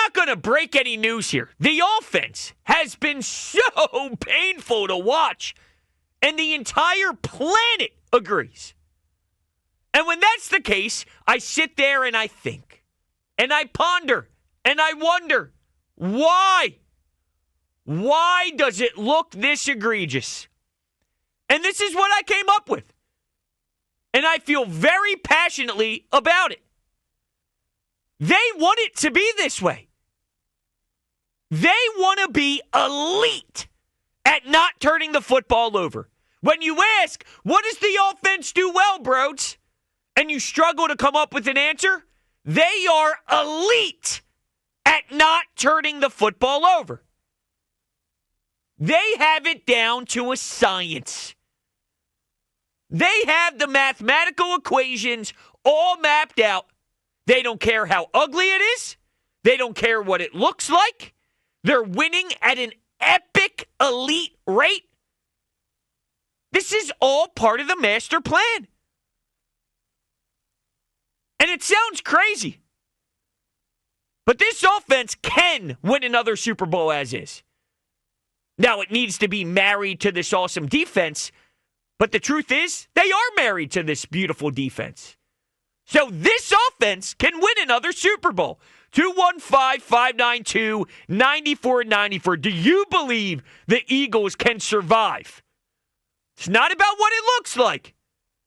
not going to break any news here. The offense has been so painful to watch, and the entire planet agrees. And when that's the case, I sit there and I think, and I ponder, and I wonder, why? Why does it look this egregious? And this is what I came up with. And I feel very passionately about it. They want it to be this way. They want to be elite at not turning the football over. When you ask, what does the offense do well, Brodes? And you struggle to come up with an answer, they are elite at not turning the football over. They have it down to a science. They have the mathematical equations all mapped out. They don't care how ugly it is. They don't care what it looks like. They're winning at an epic elite rate. This is all part of the master plan. And it sounds crazy. But this offense can win another Super Bowl as is. Now, it needs to be married to this awesome defense. But the truth is, they are married to this beautiful defense. So this offense can win another Super Bowl. 215-592-9494. Do you believe the Eagles can survive? It's not about what it looks like.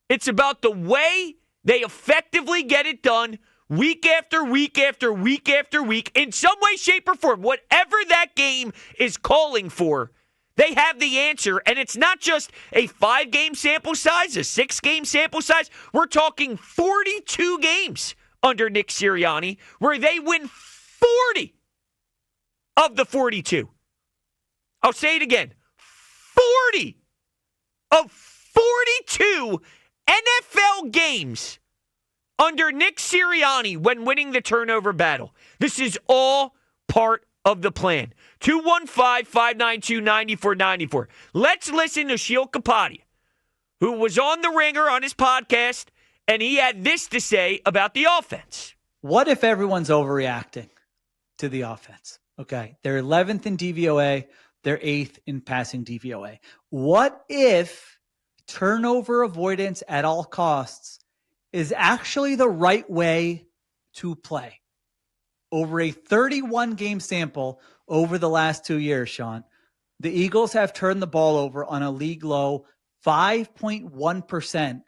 It's about the way they effectively get it done week after week after week after week in some way, shape, or form. Whatever that game is calling for, they have the answer. And it's not just a 5-game sample size, a 6-game sample size. We're talking 42 games under Nick Sirianni where they win 40 of the 42. I'll say it again. 40 of 42 NFL games under Nick Sirianni when winning the turnover battle. This is all part of the plan. 215-592-9494. Let's listen to Sheil Kapadia, who was on The Ringer on his podcast, and he had this to say about the offense. What if everyone's overreacting to the offense? Okay, they're 11th in DVOA. They're 8th in passing DVOA. What if turnover avoidance at all costs is actually the right way to play? Over a 31-game sample over the last 2 years, Sean, the Eagles have turned the ball over on a league low 5.1%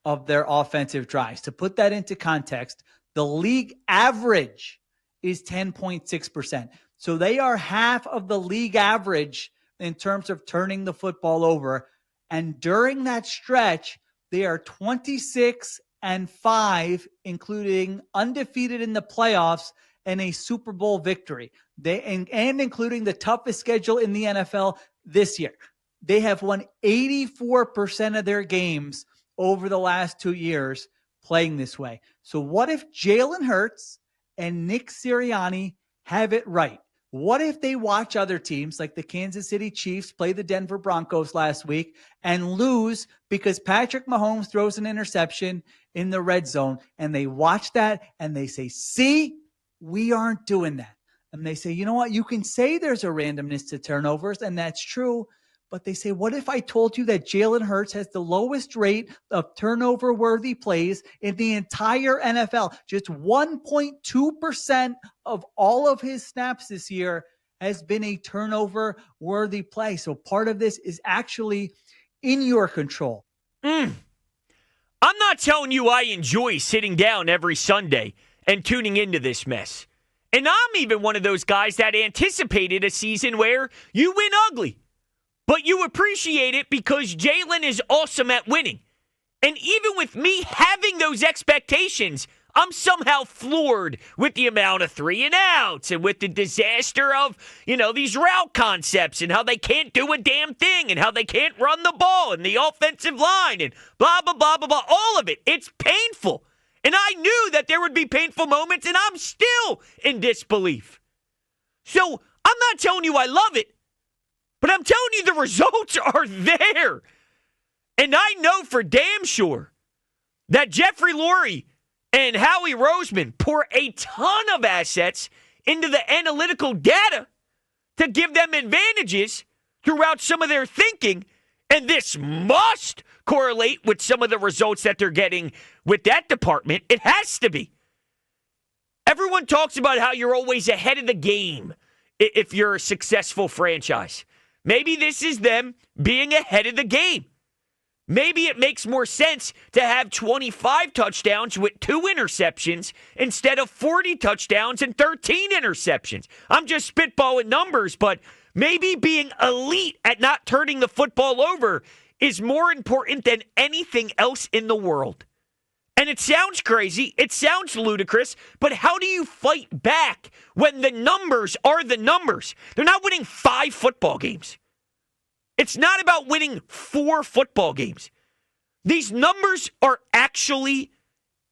of their offensive drives. To put that into context, the league average is 10.6%. So they are half of the league average in terms of turning the football over. And during that stretch, they are 26-5, including undefeated in the playoffs and a Super Bowl victory. And including the toughest schedule in the NFL this year. They have won 84% of their games over the last 2 years playing this way. So what if Jalen Hurts and Nick Sirianni have it right? What if they watch other teams like the Kansas City Chiefs play the Denver Broncos last week and lose because Patrick Mahomes throws an interception in the red zone, and they watch that and they say, see, we aren't doing that. And they say, you know what? You can say there's a randomness to turnovers, and that's true. But they say, what if I told you that Jalen Hurts has the lowest rate of turnover-worthy plays in the entire NFL? Just 1.2% of all of his snaps this year has been a turnover-worthy play. So part of this is actually in your control. I'm not telling you I enjoy sitting down every Sunday and tuning into this mess. And I'm even one of those guys that anticipated a season where you win ugly. But you appreciate it because Jalen is awesome at winning. And even with me having those expectations, I'm somehow floored with the amount of 3-and-outs and with the disaster of, these route concepts and how they can't do a damn thing and how they can't run the ball and the offensive line and blah, blah, blah, blah, blah. All of it. It's painful. And I knew that there would be painful moments, and I'm still in disbelief. So I'm not telling you I love it. But I'm telling you, the results are there. And I know for damn sure that Jeffrey Lurie and Howie Roseman pour a ton of assets into the analytical data to give them advantages throughout some of their thinking. And this must correlate with some of the results that they're getting with that department. It has to be. Everyone talks about how you're always ahead of the game if you're a successful franchise. Maybe this is them being ahead of the game. Maybe it makes more sense to have 25 touchdowns with 2 interceptions instead of 40 touchdowns and 13 interceptions. I'm just spitballing numbers, but maybe being elite at not turning the football over is more important than anything else in the world. And it sounds crazy, it sounds ludicrous, but how do you fight back when the numbers are the numbers? They're not winning 5 football games. It's not about winning 4 football games. These numbers are actually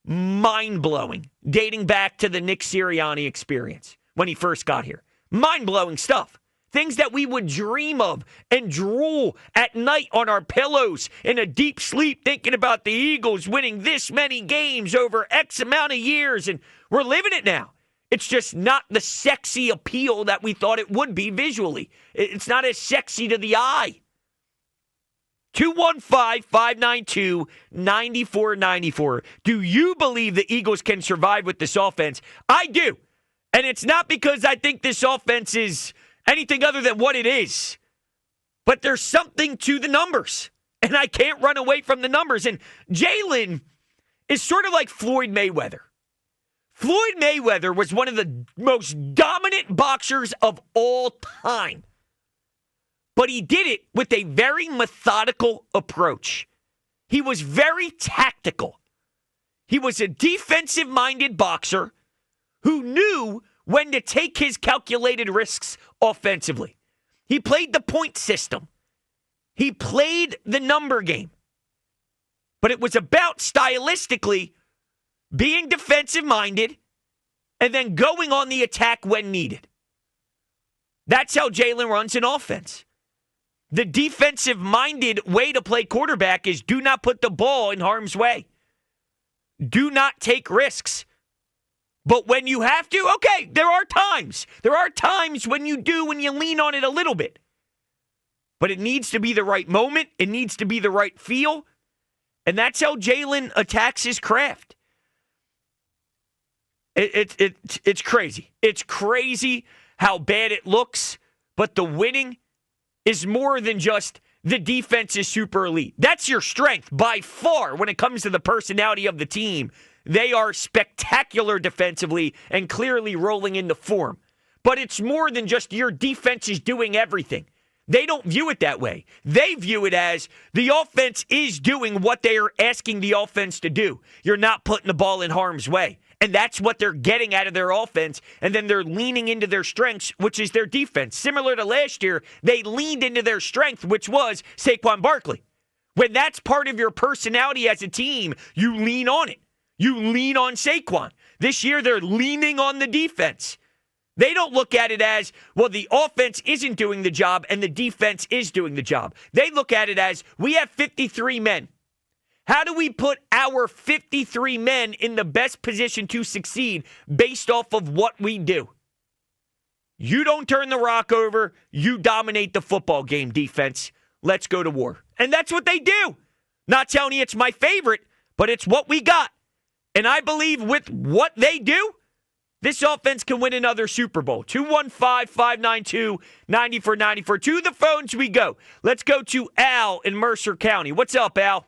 mind-blowing, dating back to the Nick Sirianni experience when he first got here. Mind-blowing stuff. Things that we would dream of and drool at night on our pillows in a deep sleep thinking about the Eagles winning this many games over X amount of years, and we're living it now. It's just not the sexy appeal that we thought it would be visually. It's not as sexy to the eye. 215-592-9494. Do you believe the Eagles can survive with this offense? I do. And it's not because I think this offense is anything other than what it is. But there's something to the numbers. And I can't run away from the numbers. And Jalen is sort of like Floyd Mayweather. Floyd Mayweather was one of the most dominant boxers of all time. But he did it with a very methodical approach. He was very tactical. He was a defensive-minded boxer who knew when to take his calculated risks offensively. He played the point system. He played the number game. But it was about stylistically being defensive-minded and then going on the attack when needed. That's how Jalen runs an offense. The defensive-minded way to play quarterback is do not put the ball in harm's way. Do not take risks. But when you have to, okay, there are times. There are times when you do, when you lean on it a little bit. But it needs to be the right moment. It needs to be the right feel. And that's how Jalen attacks his craft. It's crazy. It's crazy how bad it looks, but the winning is more than just the defense is super elite. That's your strength by far when it comes to the personality of the team. They are spectacular defensively and clearly rolling into form. But it's more than just your defense is doing everything. They don't view it that way. They view it as the offense is doing what they are asking the offense to do. You're not putting the ball in harm's way. And that's what they're getting out of their offense. And then they're leaning into their strengths, which is their defense. Similar to last year, they leaned into their strength, which was Saquon Barkley. When that's part of your personality as a team, you lean on it. You lean on Saquon. This year, they're leaning on the defense. They don't look at it as, well, the offense isn't doing the job and the defense is doing the job. They look at it as, we have 53 men. How do we put our 53 men in the best position to succeed based off of what we do? You don't turn the rock over. You dominate the football game, defense. Let's go to war. And that's what they do. Not telling you it's my favorite, but it's what we got. And I believe with what they do, this offense can win another Super Bowl. 215-592-9494. To the phones we go. Let's go to Al in Mercer County. What's up, Al?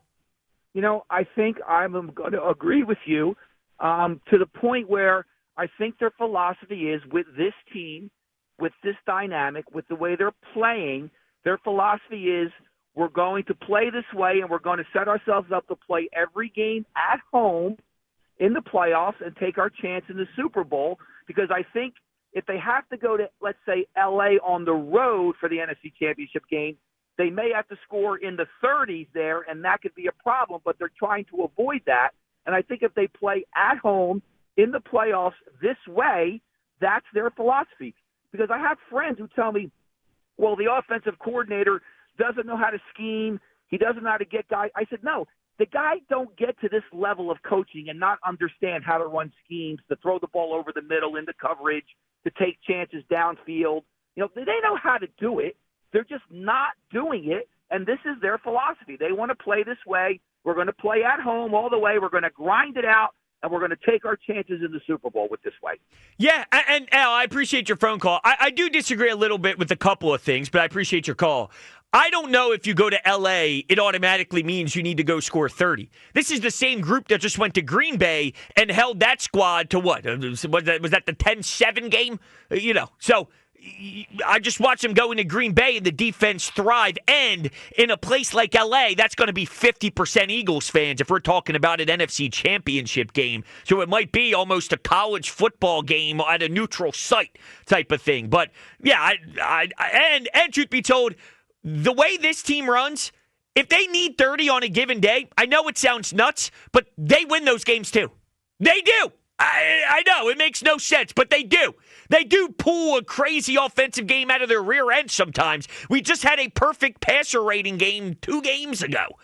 You know, I think I'm going to agree with you to the point where I think their philosophy is with this team, with this dynamic, with the way they're playing, their philosophy is we're going to play this way and we're going to set ourselves up to play every game at home in the playoffs and take our chance in the Super Bowl, because I think if they have to go to, let's say, L.A. on the road for the NFC Championship game, they may have to score in the 30s there, and that could be a problem, but they're trying to avoid that. And I think if they play at home in the playoffs this way, that's their philosophy. Because I have friends who tell me, well, the offensive coordinator doesn't know how to scheme. He doesn't know how to get guys. I said, no, the guy don't get to this level of coaching and not understand how to run schemes, to throw the ball over the middle into coverage, to take chances downfield. They know how to do it. They're just not doing it, and this is their philosophy. They want to play this way. We're going to play at home all the way. We're going to grind it out, and we're going to take our chances in the Super Bowl with this way. Yeah, and Al, I appreciate your phone call. I do disagree a little bit with a couple of things, but I appreciate your call. I don't know if you go to L.A., it automatically means you need to go score 30. This is the same group that just went to Green Bay and held that squad to what? Was that the 10-7 game? So I just watched them go into Green Bay and the defense thrive. And in a place like L.A., that's going to be 50% Eagles fans if we're talking about an NFC championship game. So it might be almost a college football game at a neutral site type of thing. But, yeah, and truth be told, the way this team runs, if they need 30 on a given day, I know it sounds nuts, but they win those games too. They do. I know, it makes no sense, but they do. They do pull a crazy offensive game out of their rear end sometimes. We just had a perfect passer rating game 2 games ago.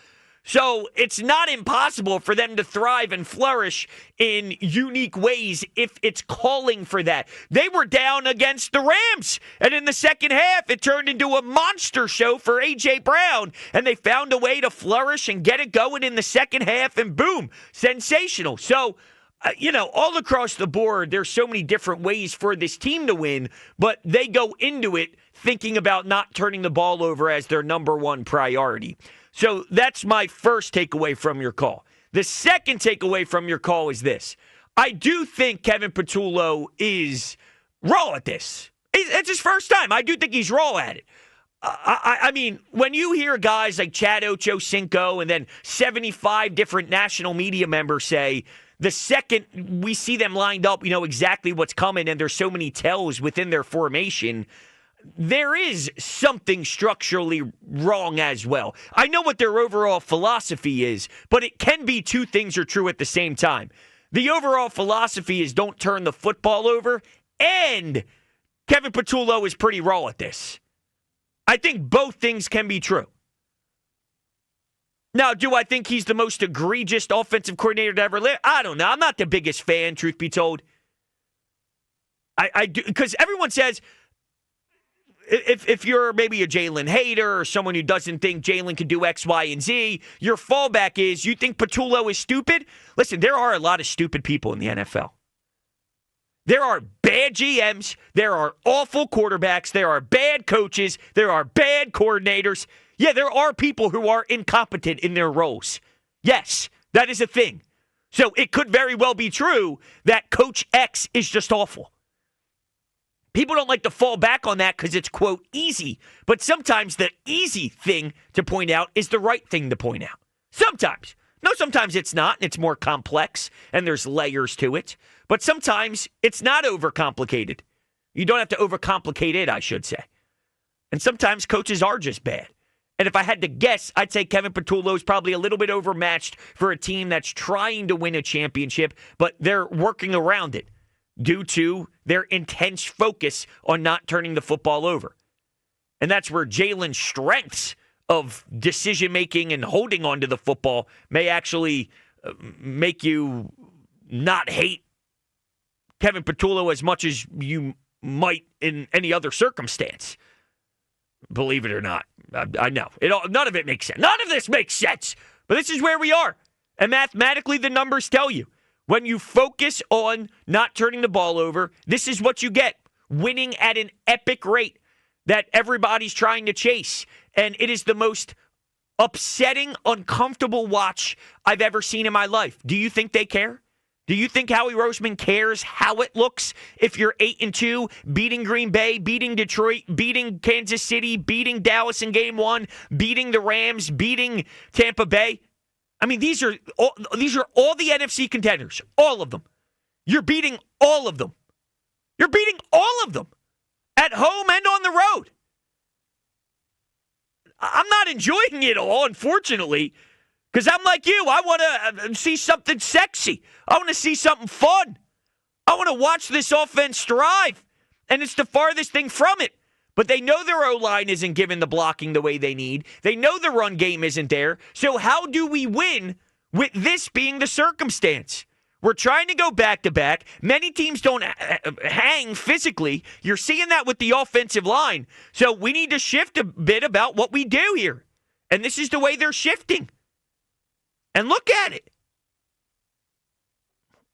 So it's not impossible for them to thrive and flourish in unique ways if it's calling for that. They were down against the Rams, and in the second half, it turned into a monster show for A.J. Brown, and they found a way to flourish and get it going in the second half, and boom, sensational. So, all across the board, there's so many different ways for this team to win, but they go into it thinking about not turning the ball over as their number one priority. So that's my first takeaway from your call. The second takeaway from your call is this. I do think Kevin Patullo is raw at this. It's his first time. I do think he's raw at it. I mean, when you hear guys like Chad Ochocinco and then 75 different national media members say, the second we see them lined up, we know exactly what's coming, and there's so many tells within their formation, there is something structurally wrong as well. I know what their overall philosophy is, but it can be two things are true at the same time. The overall philosophy is don't turn the football over, and Kevin Patullo is pretty raw at this. I think both things can be true. Now, do I think he's the most egregious offensive coordinator to ever live? I don't know. I'm not the biggest fan, truth be told. I do, because everyone says, if you're maybe a Jalen hater or someone who doesn't think Jalen can do X, Y, and Z, your fallback is you think Patullo is stupid? Listen, there are a lot of stupid people in the NFL. There are bad GMs. There are awful quarterbacks. There are bad coaches. There are bad coordinators. Yeah, there are people who are incompetent in their roles. Yes, that is a thing. So it could very well be true that Coach X is just awful. People don't like to fall back on that because it's, quote, easy. But sometimes the easy thing to point out is the right thing to point out. Sometimes. No, sometimes it's not, and it's more complex, and there's layers to it. But sometimes it's not overcomplicated. You don't have to overcomplicate it, I should say. And sometimes coaches are just bad. And if I had to guess, I'd say Kevin Patullo is probably a little bit overmatched for a team that's trying to win a championship, but they're working around it due to their intense focus on not turning the football over. And that's where Jalen's strengths of decision-making and holding onto the football may actually make you not hate Kevin Patullo as much as you might in any other circumstance. Believe it or not. I know. None of it makes sense. None of this makes sense. But this is where we are. And mathematically, the numbers tell you. When you focus on not turning the ball over, this is what you get. Winning at an epic rate that everybody's trying to chase. And it is the most upsetting, uncomfortable watch I've ever seen in my life. Do you think they care? Do you think Howie Roseman cares how it looks if you're 8-2, beating Green Bay, beating Detroit, beating Kansas City, beating Dallas in Game 1, beating the Rams, beating Tampa Bay? I mean, these are all the NFC contenders, all of them. You're beating all of them. You're beating all of them at home and on the road. I'm not enjoying it all, unfortunately, because I'm like you. I want to see something sexy. I want to see something fun. I want to watch this offense thrive, and it's the farthest thing from it. But they know their O-line isn't giving the blocking the way they need. They know the run game isn't there. So how do we win with this being the circumstance? We're trying to go back-to-back. Many teams don't hang physically. You're seeing that with the offensive line. So we need to shift a bit about what we do here. And this is the way they're shifting. And look at it.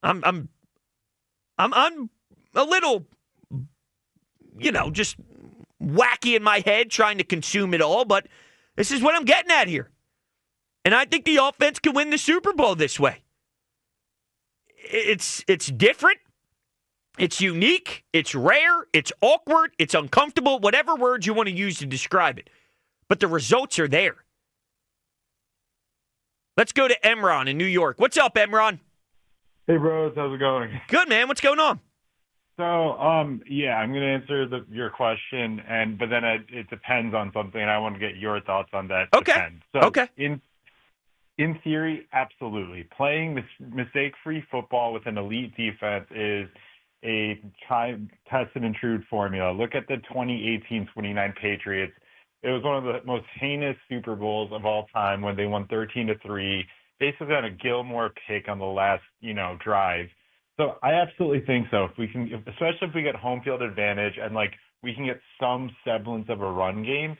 I'm a little, just wacky in my head trying to consume it all, but this is what I'm getting at here. And I think the offense can win the Super Bowl this way. It's different. It's unique. It's rare. It's awkward. It's uncomfortable, whatever words you want to use to describe it. But the results are there. Let's go to Emron in New York. What's up, Emron? Hey, Brodes. How's it going? Good, man. What's going on? So, I'm going to answer your question, but then it depends on something, and I want to get your thoughts on that. Okay. Depends. So okay. In theory, absolutely. Playing this mistake-free football with an elite defense is a tested and true formula. Look at the 2018-29 Patriots. It was one of the most heinous Super Bowls of all time when they won 13-3, basically on a Gilmore pick on the last, drive. So I absolutely think so. If we can, especially if we get home field advantage and we can get some semblance of a run game,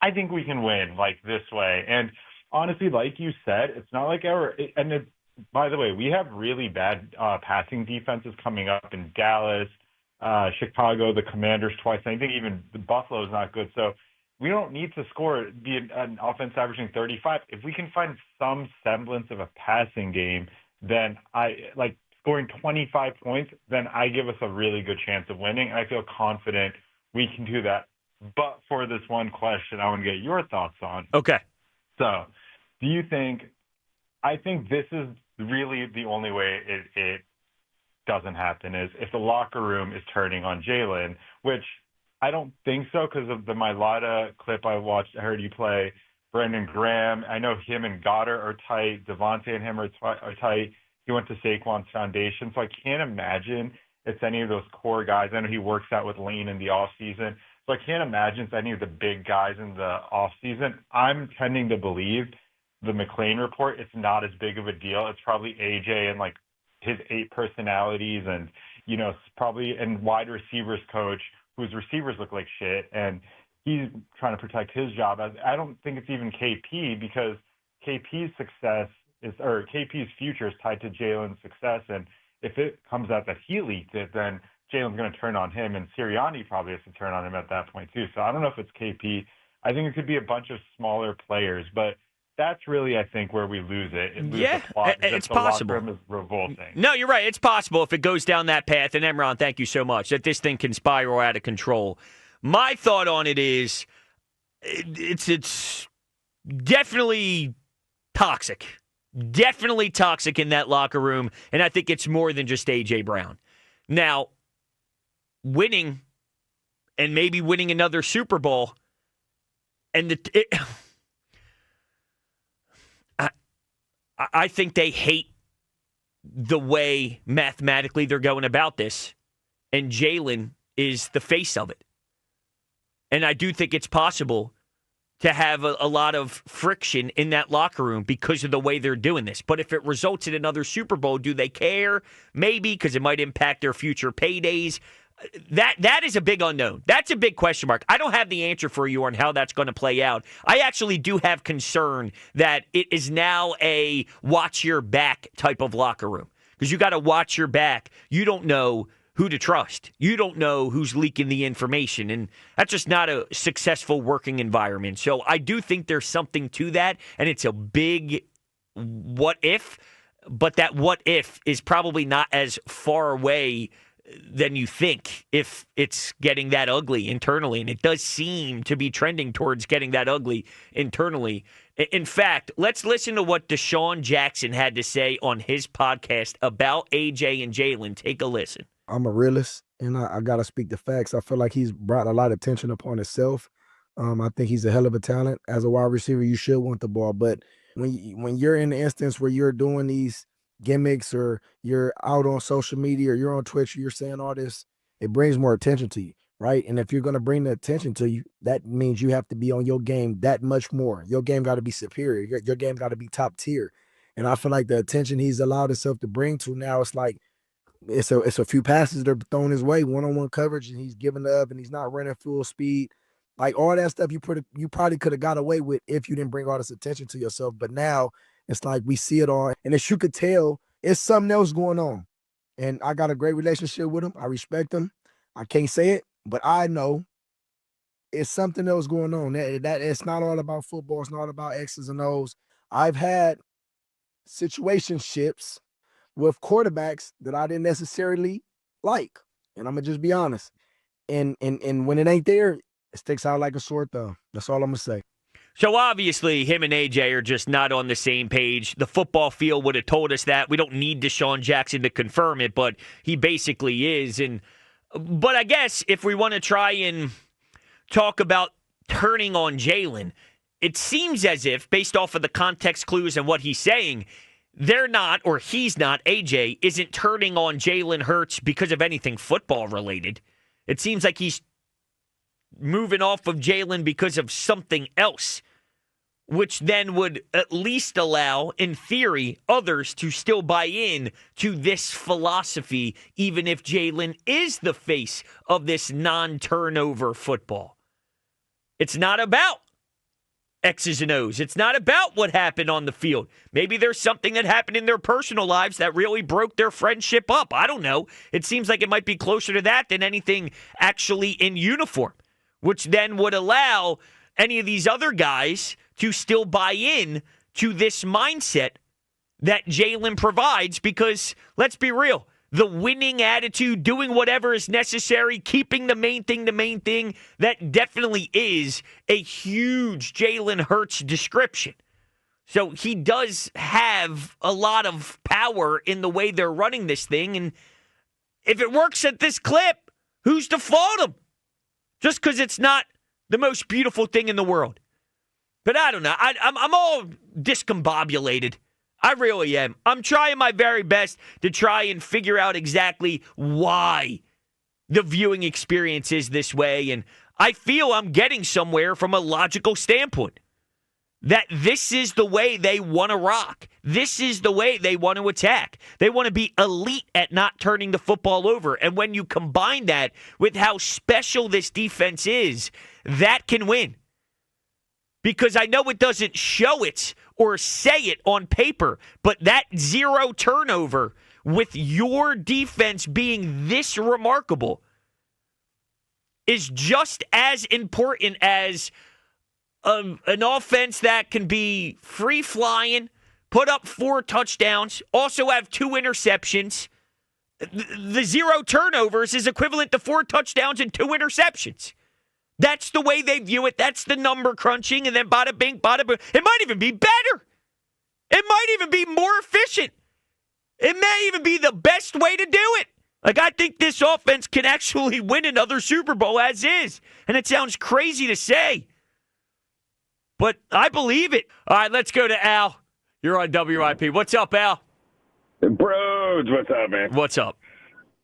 I think we can win this way. And honestly, like you said, it's not like by the way, we have really bad passing defenses coming up in Dallas, Chicago, the Commanders twice. And I think even the Buffalo is not good. So we don't need to be an offense averaging 35. If we can find some semblance of a passing game, then scoring 25 points, then I give us a really good chance of winning. And I feel confident we can do that. But for this one question, I want to get your thoughts on. Okay. So do you think – I think this is really the only way it doesn't happen is if the locker room is turning on Jalen, which I don't think so because of the Mailata clip I watched. I heard you play Brandon Graham. I know him and Goddard are tight. Devontae and him are tight. He went to Saquon's foundation. So I can't imagine it's any of those core guys. I know he works out with Lane in the offseason. So I can't imagine it's any of the big guys in the offseason. I'm tending to believe the McClain report, it's not as big of a deal. It's probably AJ and his 8 personalities and, probably and wide receivers coach whose receivers look like shit. And he's trying to protect his job. I don't think it's even KP because KP's future is tied to Jalen's success. And if it comes out that he leaked it, then Jalen's going to turn on him, and Sirianni probably has to turn on him at that point too. So I don't know if it's KP. I think it could be a bunch of smaller players, but that's really, I think, where we lose it. It's possible. The locker room is revolting. No, you're right. It's possible if it goes down that path. And Emron, thank you so much, that this thing can spiral out of control. My thought on it is it's definitely toxic. Definitely toxic in that locker room. And I think it's more than just A.J. Brown. Now, winning and maybe winning another Super Bowl and I think they hate the way mathematically they're going about this, and Jalen is the face of it. And I do think it's possible to have a lot of friction in that locker room because of the way they're doing this. But if it results in another Super Bowl, do they care? Maybe, because it might impact their future paydays. That is a big unknown. That's a big question mark. I don't have the answer for you on how that's going to play out. I actually do have concern that it is now a watch your back type of locker room because you got to watch your back. You don't know who to trust. You don't know who's leaking the information, and that's just not a successful working environment. So I do think there's something to that, and it's a big what if, but that what if is probably not as far away than you think if it's getting that ugly internally. And it does seem to be trending towards getting that ugly internally. In fact, let's listen to what Deshaun Jackson had to say on his podcast about AJ and Jalen. Take a listen. I'm a realist, and I got to speak the facts. I feel like he's brought a lot of attention upon himself. I think he's a hell of a talent. As a wide receiver, you should want the ball. But when you're in the instance where you're doing these gimmicks or you're out on social media or you're on Twitch or you're saying all this, it brings more attention to you, right? And if you're going to bring the attention to you, that means you have to be on your game that much more. Your game got to be superior. Your game got to be top tier. And I feel like the attention he's allowed himself to bring to now, it's like it's a few passes that are thrown his way, one-on-one coverage, and he's giving up and he's not running full speed. Like all that stuff you probably could have got away with if you didn't bring all this attention to yourself. But now it's like we see it all. And as you could tell, it's something else going on. And I got a great relationship with him. I respect him. I can't say it, but I know it's something else going on. That it's not all about football. It's not about X's and O's. I've had situationships with quarterbacks that I didn't necessarily like. And I'm gonna just be honest. And when it ain't there, it sticks out like a sore thumb. That's all I'm gonna say. So obviously, him and AJ are just not on the same page. The football field would have told us that. We don't need Deshaun Jackson to confirm it, but he basically is. But I guess if we want to try and talk about turning on Jalen, it seems as if, based off of the context clues and what he's saying, they're not, or he's not, AJ, isn't turning on Jalen Hurts because of anything football related. It seems like he's moving off of Jalen because of something else, which then would at least allow, in theory, others to still buy in to this philosophy, even if Jalen is the face of this non-turnover football. It's not about X's and O's. It's not about what happened on the field. Maybe there's something that happened in their personal lives that really broke their friendship up. I don't know. It seems like it might be closer to that than anything actually in uniform, which then would allow any of these other guys to still buy in to this mindset that Jalen provides because, let's be real, the winning attitude, doing whatever is necessary, keeping the main thing, that definitely is a huge Jalen Hurts description. So he does have a lot of power in the way they're running this thing, and if it works at this clip, who's to fault him? Just because it's not the most beautiful thing in the world. But I don't know. I'm all discombobulated. I really am. I'm trying my very best to try and figure out exactly why the viewing experience is this way. And I feel I'm getting somewhere from a logical standpoint. That this is the way they want to rock. This is the way they want to attack. They want to be elite at not turning the football over. And when you combine that with how special this defense is, that can win. Because I know it doesn't show it or say it on paper, but that zero turnover with your defense being this remarkable is just as important as an offense that can be free-flying, put up 4 touchdowns, also have 2 interceptions. The 0 turnovers is equivalent to 4 touchdowns and 2 interceptions. That's the way they view it. That's the number crunching, and then bada bing, bada boom. It might even be better. It might even be more efficient. It may even be the best way to do it. Like, I think this offense can actually win another Super Bowl as is. And it sounds crazy to say, but I believe it. All right, let's go to Al. You're on WIP. What's up, Al? Brodes, what's up, man? What's up?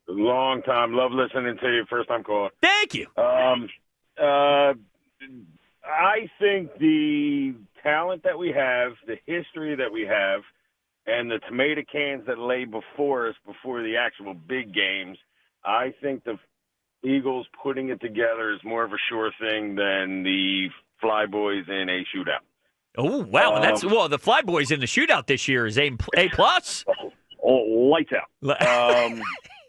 Long time. Love listening to you. First time caller. Thank you. I think the talent that we have, the history that we have, and the tomato cans that lay before us before the actual big games, I think the Eagles putting it together is more of a sure thing than the Flyboys in a shootout. Oh, wow. The Flyboys in the shootout this year is A+. Lights out.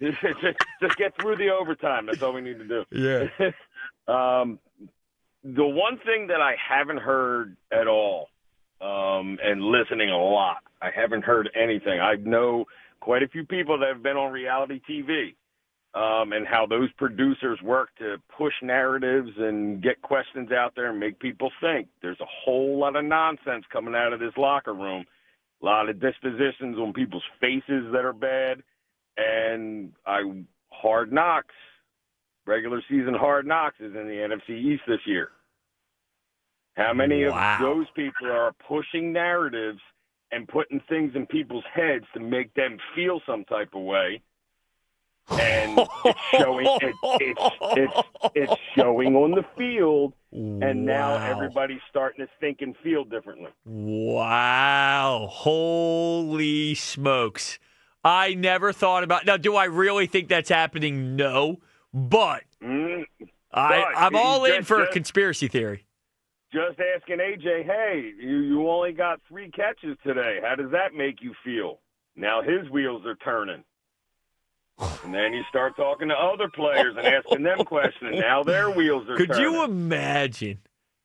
Just get through the overtime. That's all we need to do. Yeah. The one thing that I haven't heard at all, and listening a lot, I haven't heard anything. I know quite a few people that have been on reality TV, and how those producers work to push narratives and get questions out there and make people think. There's a whole lot of nonsense coming out of this locker room, a lot of dispositions on people's faces that are bad, and Hard Knocks. Regular season Hard Knocks is in the NFC East this year. How many of those people are pushing narratives and putting things in people's heads to make them feel some type of way And it's showing it's showing on the field, and now everybody's starting to think and feel differently. Wow. Holy smokes. I never thought about. Now, do I really think that's happening? No. But I'm all in for a conspiracy theory. Just asking AJ, hey, you only got 3 catches today. How does that make you feel? Now his wheels are turning. And then you start talking to other players and asking them questions. Now their wheels are turning. Could you imagine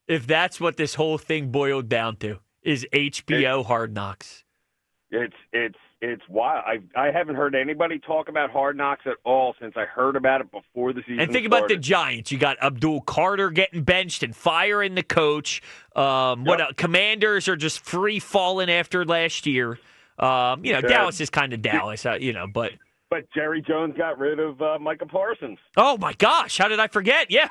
if that's what this whole thing boiled down to, is HBO Hard Knocks? It's wild. I haven't heard anybody talk about Hard Knocks at all since I heard about it before the season And think started. about the Giants. You got Abdul Carter getting benched and firing the coach. Commanders are just free falling after last year. Dallas is kind of Dallas, but. But Jerry Jones got rid of Micah Parsons. Oh my gosh! How did I forget? Yeah.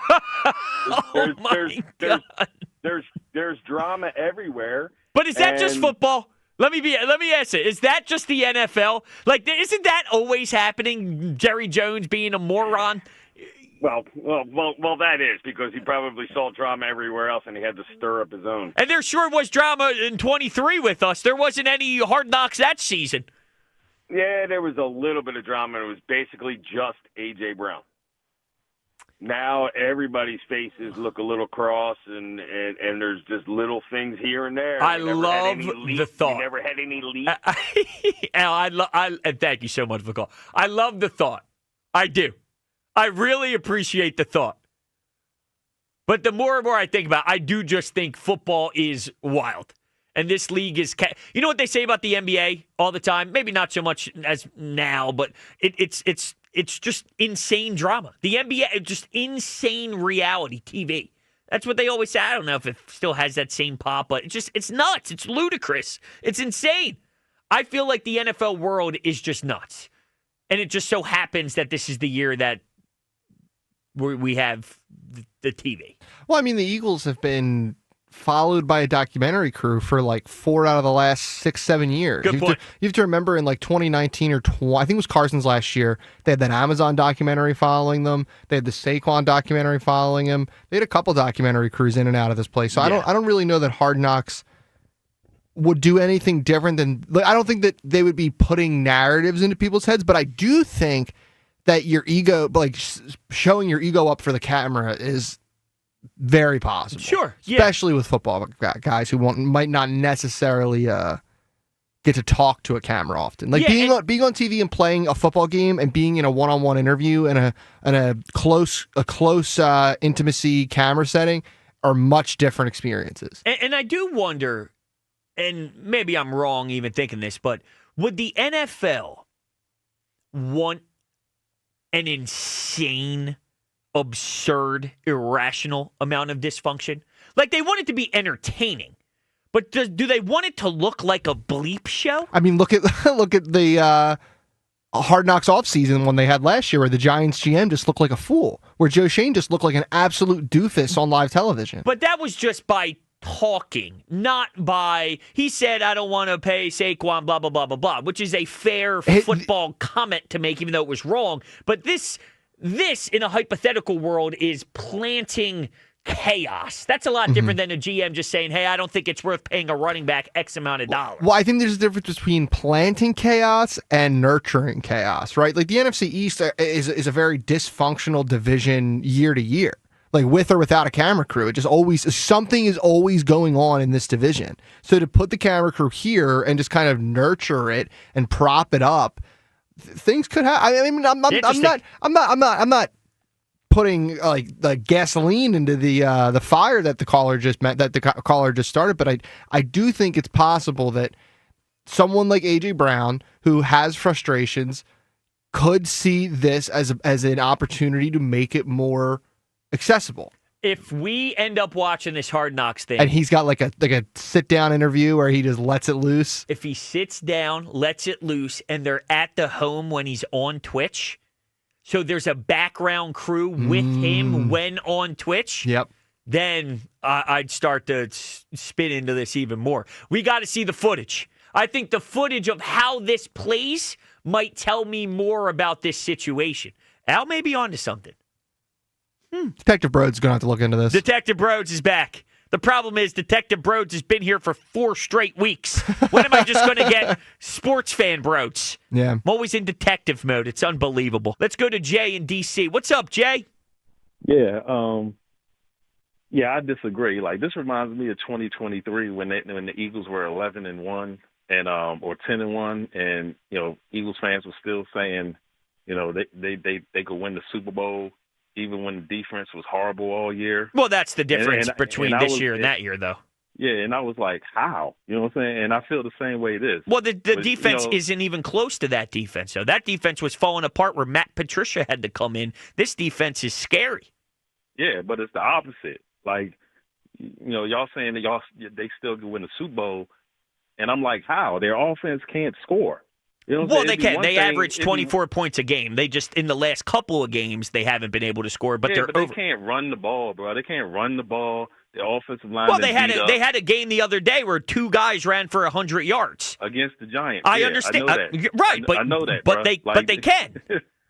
There's drama everywhere. But is that just football? Let me ask it. Is that just the NFL? Like, isn't that always happening? Jerry Jones being a moron. Well, that is because he probably saw drama everywhere else, and he had to stir up his own. And there sure was drama in 23 with us. There wasn't any Hard Knocks that season. Yeah, there was a little bit of drama, and it was basically just A.J. Brown. Now everybody's faces look a little cross, and there's just little things here and there. I love the thought. You never had any leaks. And thank you so much for the call. I love the thought. I do. I really appreciate the thought. But the more and more I think about it, I do just think football is wild. And this league is, you know what they say about the NBA all the time? Maybe not so much as now, but it's just insane drama. The NBA is just insane reality TV. That's what they always say. I don't know if it still has that same pop, but it's nuts. It's ludicrous. It's insane. I feel like the NFL world is just nuts. And it just so happens that this is the year that we have the TV. Well, I mean, the Eagles have been followed by a documentary crew for like 4 out of the last 6-7 years. Good point. You have to remember in like 2019 or I think it was Carson's last year, they had that Amazon documentary following them. They had the Saquon documentary following him. They had a couple documentary crews in and out of this place. So yeah. I don't really know that Hard Knocks would do anything different than, I don't think that they would be putting narratives into people's heads, but I do think that your ego, like showing your ego up for the camera is very possible. Sure. Yeah. Especially with football guys who might not necessarily get to talk to a camera often. Like being on TV and playing a football game and being in a one-on-one interview and a close intimacy camera setting are much different experiences. And I do wonder, and maybe I'm wrong even thinking this, but would the NFL want an insane, absurd, irrational amount of dysfunction? Like, they want it to be entertaining, but do they want it to look like a bleep show? I mean, look at the Hard Knocks offseason one they had last year where the Giants GM just looked like a fool, where Joe Shane just looked like an absolute doofus on live television. But that was just by talking, not by, he said, I don't want to pay Saquon, blah, blah, blah, blah, blah, which is a fair football comment to make, even though it was wrong. But this in a hypothetical world is planting chaos. That's a lot different than a GM just saying, hey, I don't think it's worth paying a running back X amount of dollars. Well, I think there's a difference between planting chaos and nurturing chaos, right? Like the NFC East is a very dysfunctional division year to year. Like with or without a camera crew, it just always, something is always going on in this division. So to put the camera crew here and just kind of nurture it and prop it up, things could happen. I mean, I'm not putting like gasoline into the fire that the caller just started, but I do think it's possible that someone like AJ Brown, who has frustrations, could see this as an opportunity to make it more accessible. If we end up watching this Hard Knocks thing, and he's got like a sit down interview where he just lets it loose. If he sits down, lets it loose, and they're at the home when he's on Twitch, so there's a background crew with him when on Twitch. Yep. Then I'd start to spin into this even more. We got to see the footage. I think the footage of how this plays might tell me more about this situation. Al may be onto something. Detective Brodes is going to have to look into this. Detective Brodes is back. The problem is Detective Brodes has been here for 4 straight weeks. When am I just going to get sports fan Brodes? Yeah. I'm always in detective mode. It's unbelievable. Let's go to Jay in D.C. What's up, Jay? Yeah, I disagree. Like, this reminds me of 2023 when the Eagles were 11-1 and or 10-1, and Eagles fans were still saying, they could win the Super Bowl even when the defense was horrible all year. Well, that's the difference between this year and that year, though. Yeah, and I was like, how? You know what I'm saying? And I feel the same way this. Well, the defense isn't even close to that defense, though. That defense was falling apart where Matt Patricia had to come in. This defense is scary. Yeah, but it's the opposite. Like, y'all saying that they still can win the Super Bowl, and I'm like, how? Their offense can't score. Well, they can. They average 24 points a game. They just, in the last couple of games, they haven't been able to score. But they can't run the ball, bro. They can't run the ball. The offensive line. Well, they had a game the other day where 2 guys ran for 100 yards against the Giants. I understand, I know that. Right? I know that, but bro. They can.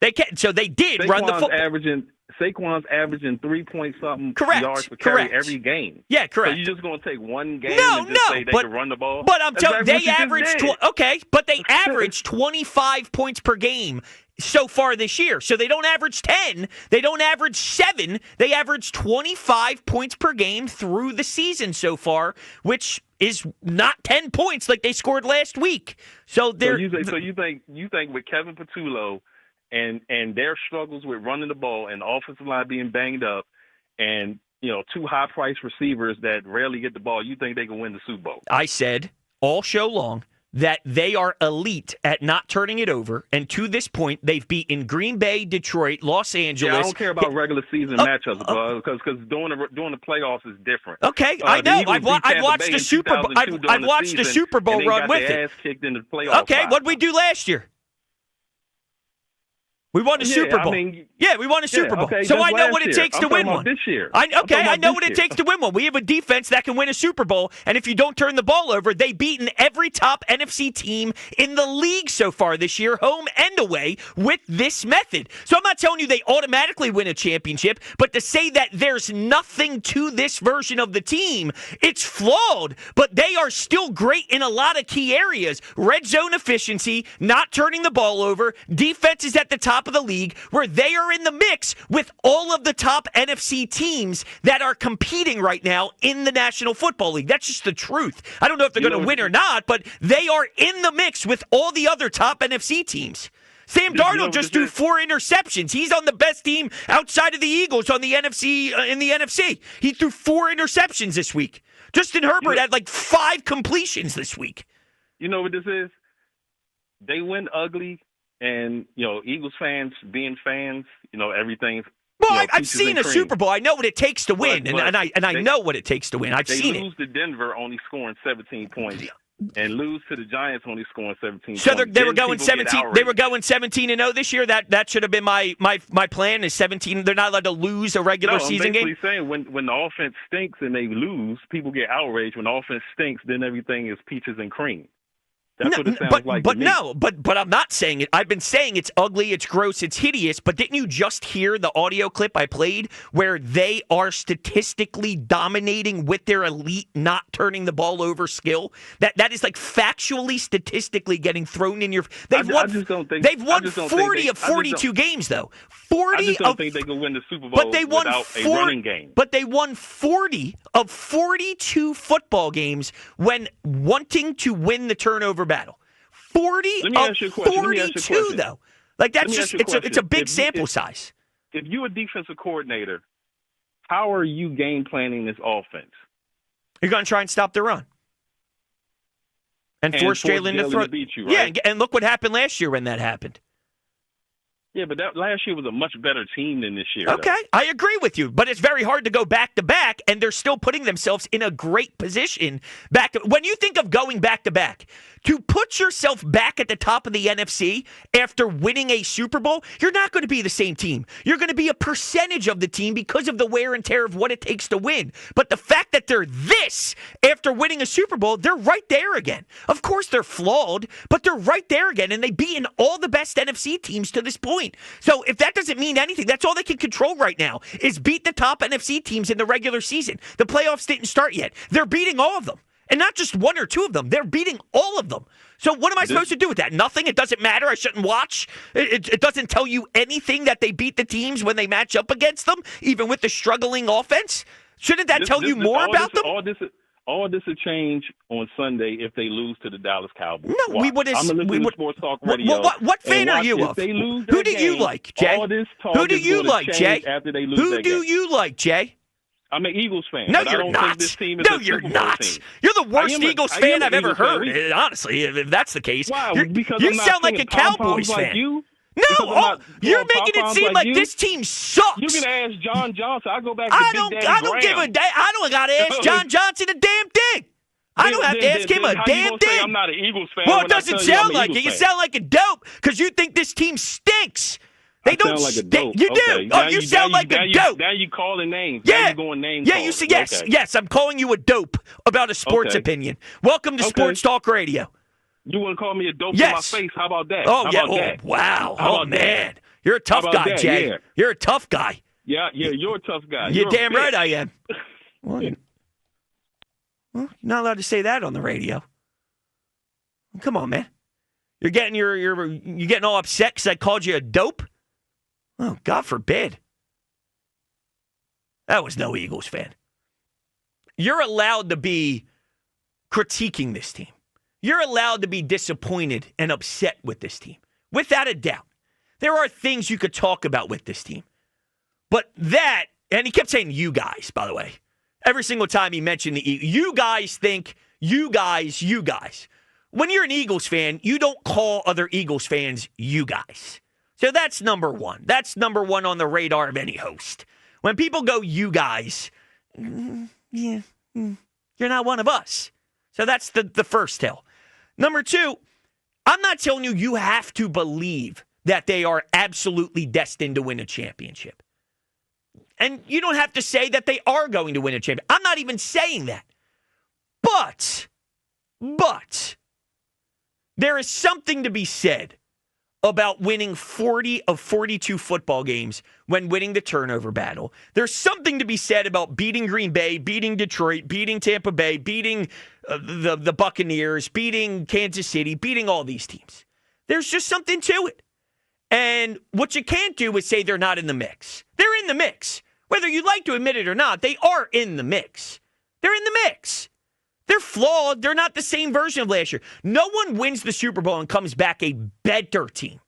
They can. So they did run the football. Saquon's averaging 3-point-something yards per carry every game. Yeah, correct. So you're just going to take one game and just say they can run the ball? But I'm telling you, they averaged but they averaged 25 points per game so far this year. So they don't average 10, they don't average 7, they average 25 points per game through the season so far, which is not 10 points like they scored last week. So you think with Kevin Patullo and their struggles with running the ball and the offensive line being banged up and, 2 high-priced receivers that rarely get the ball, you think they can win the Super Bowl? I said all show long that they are elite at not turning it over, and to this point, they've beaten Green Bay, Detroit, Los Angeles. Yeah, I don't care about regular season matchups, bro, because doing the playoffs is different. Okay, I know. I've watched the Super Bowl. I've watched the Super Bowl run with it. Ass kicked in the playoffs. Okay, what did we do last year? We won a Super Bowl. We won a Super Bowl. Okay, so I know what it takes to win one. This year. I know what it takes to win one. We have a defense that can win a Super Bowl, and if you don't turn the ball over, they've beaten every top NFC team in the league so far this year, home and away, with this method. So I'm not telling you they automatically win a championship, but to say that there's nothing to this version of the team, it's flawed, but they are still great in a lot of key areas. Red zone efficiency, not turning the ball over, defense is at the top of the league, where they are in the mix with all of the top NFC teams that are competing right now in the National Football League. That's just the truth. I don't know if they're going to win or not, but they are in the mix with all the other top NFC teams. Sam Darnold just threw 4 interceptions. He's on the best team outside of the Eagles on the NFC in the NFC. He threw 4 interceptions this week. Justin Herbert had like 5 completions this week. You know what this is? They win ugly. And, Eagles fans being fans, everything's. Well, I've seen a Super Bowl. I know what it takes to win, and I know what it takes to win. I've seen it. They lose to Denver only scoring 17 points, and lose to the Giants only scoring 17 so points. They were going 17. They were going 17-0 this year. That should have been my plan. Is 17? They're not allowed to lose a regular season game. I'm basically saying when the offense stinks and they lose, people get outraged. When the offense stinks, then everything is peaches and cream. That's what it sounds like to me. But I'm not saying it. I've been saying it's ugly, it's gross, it's hideous. But didn't you just hear the audio clip I played where they are statistically dominating with their elite not turning the ball over skill? That is like factually, statistically getting thrown in your. They've won 40 of 42 games though. 40 I just don't think they can win the Super Bowl without a running game. But they won 40 of 42 football games when wanting to win the turnover battle. 40 of 42, though. Like, that's just, it's a big sample size. If you're a defensive coordinator, how are you game planning this offense? You're going to try and stop the run. And force Jalen to throw. Beat you, right? Yeah, and look what happened last year when that happened. Yeah, but that last year was a much better team than this year. Okay, though. I agree with you, but it's very hard to go back-to-back, and they're still putting themselves in a great position. When you think of going back-to-back, to put yourself back at the top of the NFC after winning a Super Bowl, you're not going to be the same team. You're going to be a percentage of the team because of the wear and tear of what it takes to win. But the fact that they're this after winning a Super Bowl, they're right there again. Of course, they're flawed, but they're right there again, and they've beaten all the best NFC teams to this point. So if that doesn't mean anything, that's all they can control right now is beat the top NFC teams in the regular season. The playoffs didn't start yet. They're beating all of them. And not just one or two of them. They're beating all of them. So what am I supposed to do with that? Nothing? It doesn't matter? I shouldn't watch? It doesn't tell you anything that they beat the teams when they match up against them, even with the struggling offense? Shouldn't that tell you more about them? All this will change on Sunday if they lose to the Dallas Cowboys. No, we would. I'm listening to Sports Talk Radio. What fan are you of? Who do you like, Jay? Who do you like, Jay? Who do you like, Jay? I'm an Eagles fan. No, but you're I don't not. Think this team is no, a you're Super Bowl not. team. You're the worst Eagles fan I've ever heard. Honestly, if that's the case, wow, because you sound like a Cowboys fan. Like you. No, you're making it seem like this team sucks. You can ask John Johnson. I go back to I don't give a damn. I don't got to ask John Johnson a damn thing. I don't have to ask him a damn thing. I'm not an Eagles fan. Well, it doesn't sound like it. You sound like a dope because you think this team stinks. They don't sound like a dope. You do. Okay. Oh, you sound like a dope. Now you calling names. Yeah. Now you going name Yeah, calling. you see, yes, I'm calling you a dope about a sports opinion. Welcome to Sports Talk Radio. You want to call me a dope to my face? How about that? Oh, yeah. Oh, wow. Oh, man. You're a tough guy, Jay. Yeah. You're a tough guy. Yeah, you're a tough guy. You're damn right I am. Well, you're not allowed to say that on the radio. Come on, man. You're getting all upset because I called you a dope? Oh, God forbid. That was no Eagles fan. You're allowed to be critiquing this team. You're allowed to be disappointed and upset with this team. Without a doubt. There are things you could talk about with this team. But that, and he kept saying you guys, by the way. Every single time he mentioned the Eagles. You guys think, you guys. When you're an Eagles fan, you don't call other Eagles fans you guys. So that's number one. That's number one on the radar of any host. When people go, you guys, you're not one of us. So that's the first tell. Number two, I'm not telling you have to believe that they are absolutely destined to win a championship. And you don't have to say that they are going to win a championship. I'm not even saying that. But, there is something to be said about winning 40 of 42 football games when winning the turnover battle. There's something to be said about beating Green Bay, beating Detroit, beating Tampa Bay, beating the Buccaneers, beating Kansas City, beating all these teams. There's just something to it. And what you can't do is say they're not in the mix. They're in the mix. Whether you like to admit it or not, they are in the mix. They're in the mix. They're flawed. They're not the same version of last year. No one wins the Super Bowl and comes back a better team.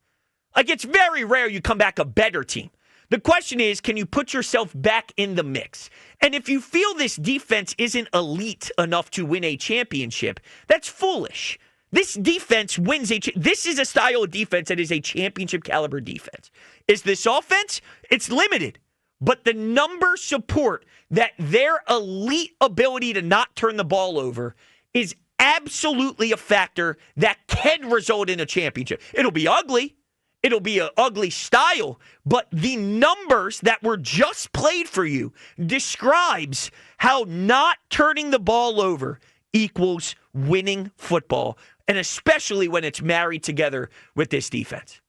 Like, it's very rare you come back a better team. The question is, can you put yourself back in the mix? And if you feel this defense isn't elite enough to win a championship, that's foolish. This defense wins this is a style of defense that is a championship caliber defense. Is this offense? It's limited. But the numbers support that their elite ability to not turn the ball over is absolutely a factor that can result in a championship. It'll be ugly. It'll be an ugly style. But the numbers that were just played for you describes how not turning the ball over equals winning football, and especially when it's married together with this defense.